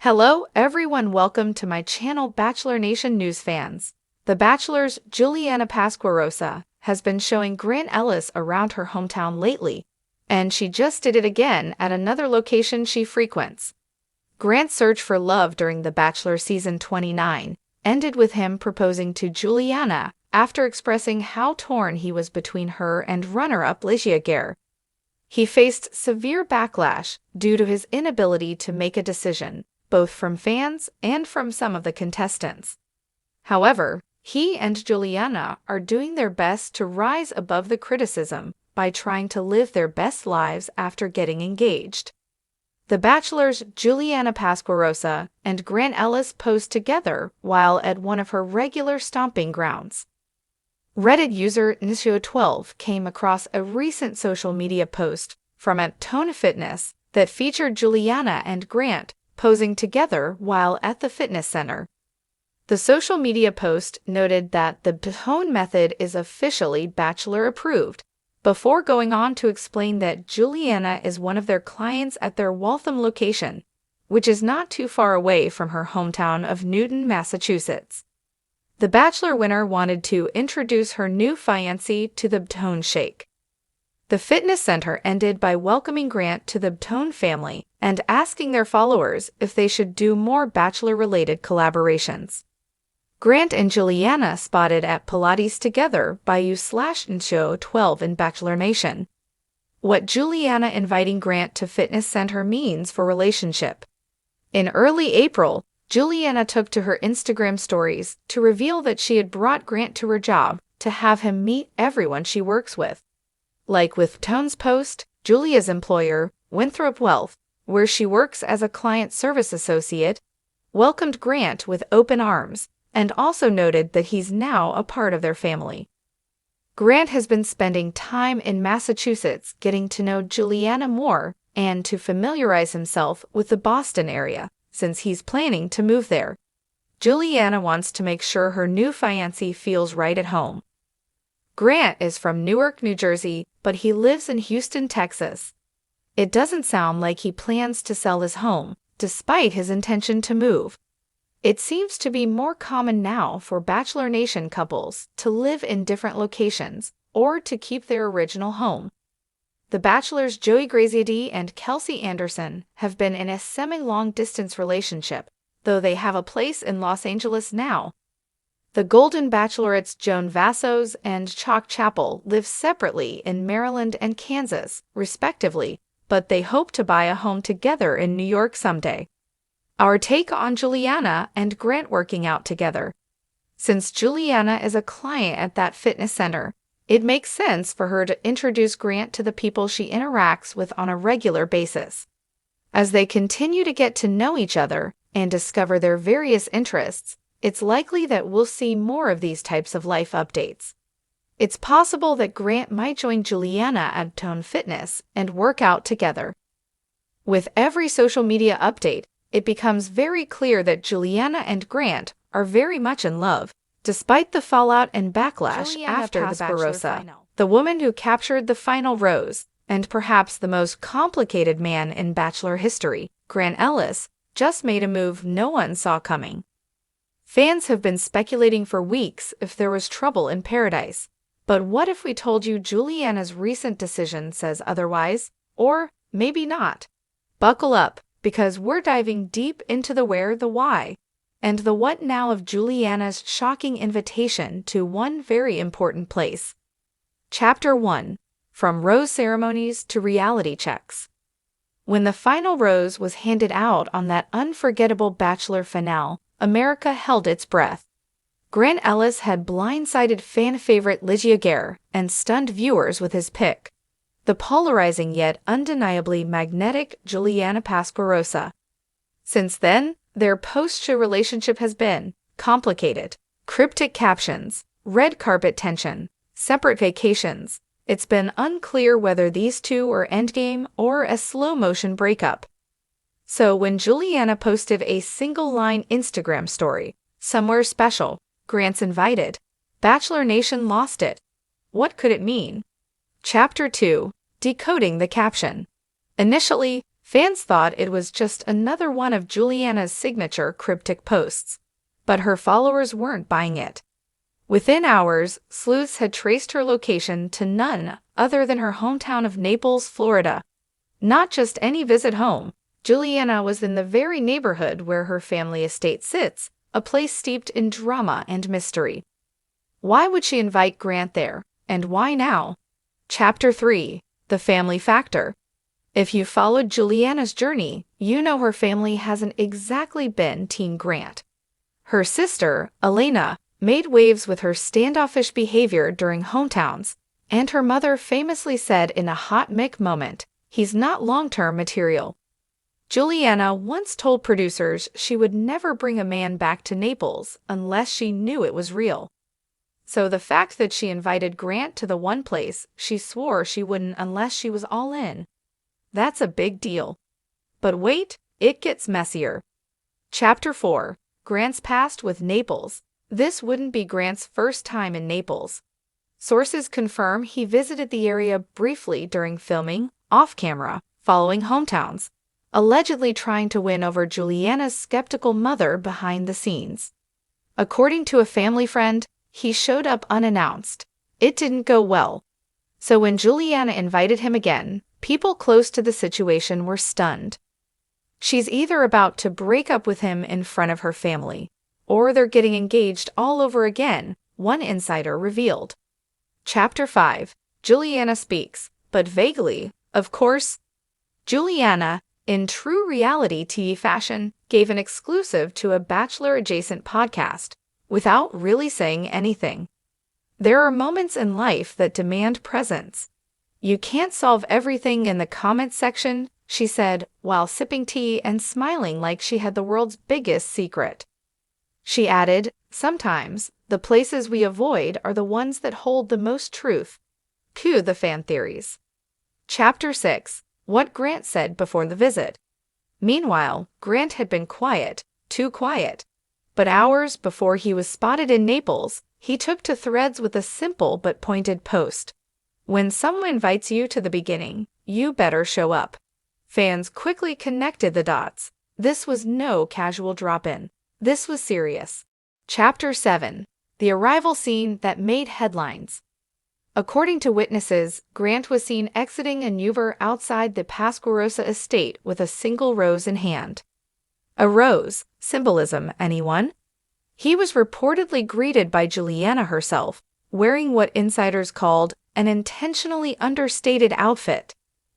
Hello everyone, welcome to my channel Bachelor Nation News fans. The Bachelor's Juliana Pasquarosa has been showing Grant Ellis around her hometown lately, and she just did it again at another location she frequents. Grant's search for love during The Bachelor Season 29 ended with him proposing to Juliana after expressing how torn he was between her and runner-up Ligia. He faced severe backlash due to his inability to make a decision, both from fans and from some of the contestants. However, he and Juliana are doing their best to rise above the criticism by trying to live their best lives after getting engaged. The Bachelor's Juliana Pasquarosa and Grant Ellis posed together while at one of her regular stomping grounds. Reddit user Nisio12 came across a recent social media post from @Tone Fitness that featured Juliana and Grant posing together while at the fitness center. The social media post noted that the Tone method is officially Bachelor approved, before going on to explain that Juliana is one of their clients at their Waltham location, which is not too far away from her hometown of Newton, Massachusetts. The Bachelor winner wanted to introduce her new fiancé to the Tone Shake. The fitness center ended by welcoming Grant to the Tone family and asking their followers if they should do more Bachelor-related collaborations. Grant and Juliana spotted at Pilates together by /Nshow12 in Bachelor Nation. What Juliana inviting Grant to fitness center means for relationship. In early April, Juliana took to her Instagram stories to reveal that she had brought Grant to her job to have him meet everyone she works with. Like with Tone's post, Julia's employer, Winthrop Wealth, where she works as a client service associate, welcomed Grant with open arms and also noted that he's now a part of their family. Grant has been spending time in Massachusetts getting to know Juliana more and to familiarize himself with the Boston area, since he's planning to move there. Juliana wants to make sure her new fiancé feels right at home. Grant is from Newark, New Jersey, but he lives in Houston, Texas. It doesn't sound like he plans to sell his home, despite his intention to move. It seems to be more common now for Bachelor Nation couples to live in different locations or to keep their original home. The Bachelor's Joey Graziadei and Kelsey Anderson have been in a semi-long-distance relationship, though they have a place in Los Angeles now. The Golden Bachelorettes Joan Vassos and Chalk Chapel live separately in Maryland and Kansas, respectively, but they hope to buy a home together in New York someday. Our take on Juliana and Grant working out together. Since Juliana is a client at that fitness center, it makes sense for her to introduce Grant to the people she interacts with on a regular basis. As they continue to get to know each other and discover their various interests, it's likely that we'll see more of these types of life updates. It's possible that Grant might join Juliana at Tone Fitness and work out together. With every social media update, it becomes very clear that Juliana and Grant are very much in love, despite the fallout and backlash after the Pasquarosa, the woman who captured the final rose, and perhaps the most complicated man in Bachelor history, Grant Ellis, just made a move no one saw coming. Fans have been speculating for weeks if there was trouble in paradise. But what if we told you Juliana's recent decision says otherwise? Or maybe not. Buckle up, because we're diving deep into the where, the why, and the what now of Juliana's shocking invitation to one very important place. Chapter 1. From Rose Ceremonies to Reality Checks. When the final rose was handed out on that unforgettable Bachelor finale, America held its breath. Grant Ellis had blindsided fan favorite Ligia and stunned viewers with his pick. The polarizing yet undeniably magnetic Juliana Pasquarosa. Since then, their post-show relationship has been complicated. Cryptic captions, red carpet tension, separate vacations. It's been unclear whether these two are endgame or a slow-motion breakup. So when Juliana posted a single-line Instagram story, "Somewhere special, Grant's invited," Bachelor Nation lost it. What could it mean? Chapter 2. Decoding the caption. Initially, Fans thought it was just another one of Juliana's signature cryptic posts, but her followers weren't buying it. Within hours, sleuths had traced her location to none other than her hometown of Naples, Florida. Not just any visit home. Juliana was in the very neighborhood where her family estate sits, a place steeped in drama and mystery. Why would she invite Grant there, and why now? Chapter 3. The Family Factor. If you followed Juliana's journey, you know her family hasn't exactly been Team Grant. Her sister, Elena, made waves with her standoffish behavior during hometowns, and her mother famously said in a hot mic moment, "He's not long-term material." Juliana once told producers she would never bring a man back to Naples unless she knew it was real. So the fact that she invited Grant to the one place she swore she wouldn't unless she was all in, that's a big deal. But wait, it gets messier. Chapter 4. Grant's Past with Naples. This wouldn't be Grant's first time in Naples. Sources confirm he visited the area briefly during filming, off-camera, following hometowns, allegedly trying to win over Juliana's skeptical mother behind the scenes. According to a family friend, he showed up unannounced. It didn't go well. So when Juliana invited him again, people close to the situation were stunned. She's either about to break up with him in front of her family, or they're getting engaged all over again, one insider revealed. Chapter 5. Juliana speaks, but vaguely, of course. Juliana, in true reality TV fashion, gave an exclusive to a Bachelor-adjacent podcast, without really saying anything. There are moments in life that demand presence. You can't solve everything in the comments section, she said, while sipping tea and smiling like she had the world's biggest secret. She added, "Sometimes, the places we avoid are the ones that hold the most truth." Cue the fan theories. Chapter 6. What Grant said before the visit. Meanwhile, Grant had been quiet, too quiet. But hours before he was spotted in Naples, he took to threads with a simple but pointed post. When someone invites you to the beginning, you better show up. Fans quickly connected the dots. This was no casual drop-in. This was serious. Chapter 7. The arrival scene that made headlines. According to witnesses, Grant was seen exiting an Uber outside the Pasquarosa estate with a single rose in hand. A rose, symbolism, anyone? He was reportedly greeted by Juliana herself, wearing what insiders called an intentionally understated outfit.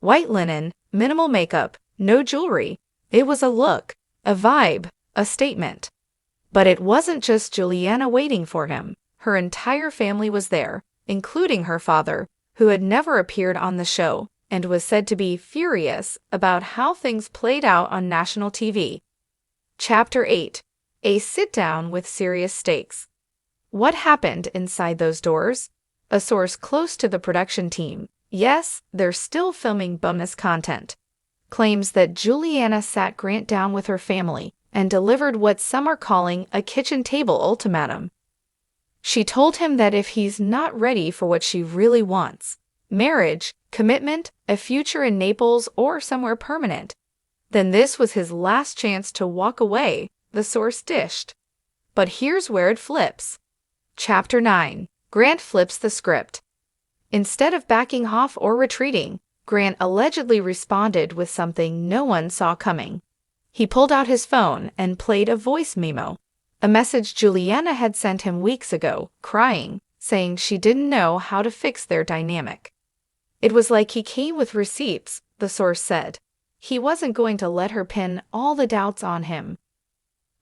White linen, minimal makeup, no jewelry. It was a look, a vibe, a statement. But it wasn't just Juliana waiting for him. Her entire family was there, including her father, who had never appeared on the show and was said to be furious about how things played out on national TV. Chapter 8. A sit-down with serious stakes. What happened inside those doors? A source close to the production team, yes, they're still filming bonus content, claims that Juliana sat Grant down with her family and delivered what some are calling a kitchen table ultimatum. She told him that if he's not ready for what she really wants, marriage, commitment, a future in Naples or somewhere permanent, then this was his last chance to walk away, the source dished. But here's where it flips. Chapter 9. Grant flips the script. Instead of backing off or retreating, Grant allegedly responded with something no one saw coming. He pulled out his phone and played a voice memo, a message Juliana had sent him weeks ago, crying, saying she didn't know how to fix their dynamic. It was like he came with receipts, the source said. He wasn't going to let her pin all the doubts on him.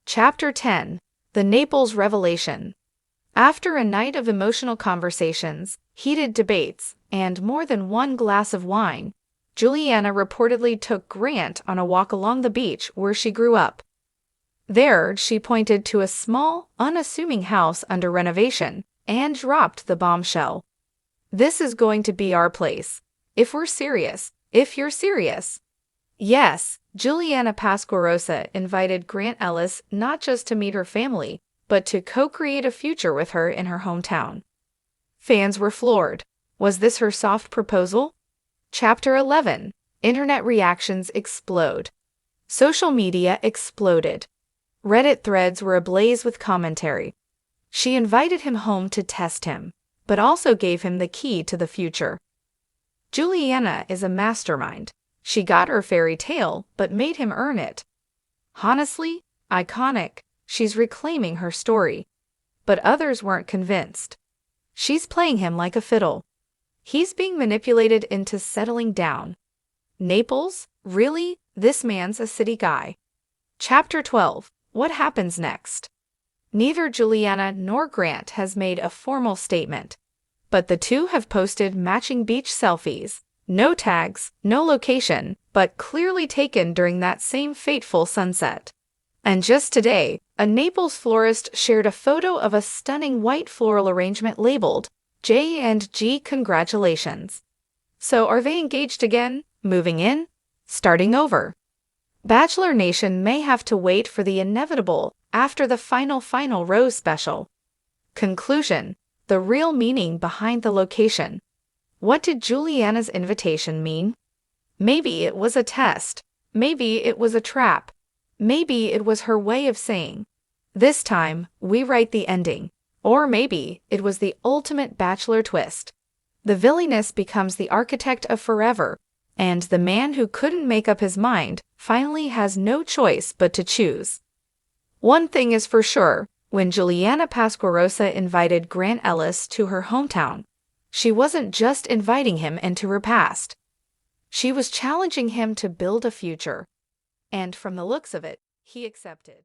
Chapter 10. The Naples Revelation. After a night of emotional conversations, heated debates, and more than one glass of wine, Juliana reportedly took Grant on a walk along the beach where she grew up. There, she pointed to a small, unassuming house under renovation and dropped the bombshell. "This is going to be our place. If we're serious, if you're serious." Yes, Juliana Pasquarosa invited Grant Ellis not just to meet her family, but to co-create a future with her in her hometown. Fans were floored. Was this her soft proposal? Chapter 11. Internet reactions explode. Social media exploded. Reddit threads were ablaze with commentary. She invited him home to test him, but also gave him the key to the future. Juliana is a mastermind. She got her fairy tale, but made him earn it. Honestly, iconic. She's reclaiming her story. But others weren't convinced. She's playing him like a fiddle. He's being manipulated into settling down. Naples? Really? This man's a city guy. Chapter 12. What happens next? Neither Juliana nor Grant has made a formal statement, but the two have posted matching beach selfies. No tags, no location, but clearly taken during that same fateful sunset. And just today, a Naples florist shared a photo of a stunning white floral arrangement labeled J&G Congratulations. So are they engaged again? Moving in? Starting over? Bachelor Nation may have to wait for the inevitable after the final rose special. Conclusion: the real meaning behind the location. What did Juliana's invitation mean? Maybe it was a test. Maybe it was a trap. Maybe it was her way of saying, "This time, we write the ending." Or maybe it was the ultimate Bachelor twist. The villainess becomes the architect of forever, and the man who couldn't make up his mind finally has no choice but to choose. One thing is for sure, when Juliana Pasquarosa invited Grant Ellis to her hometown, she wasn't just inviting him into her past. She was challenging him to build a future. And from the looks of it, he accepted.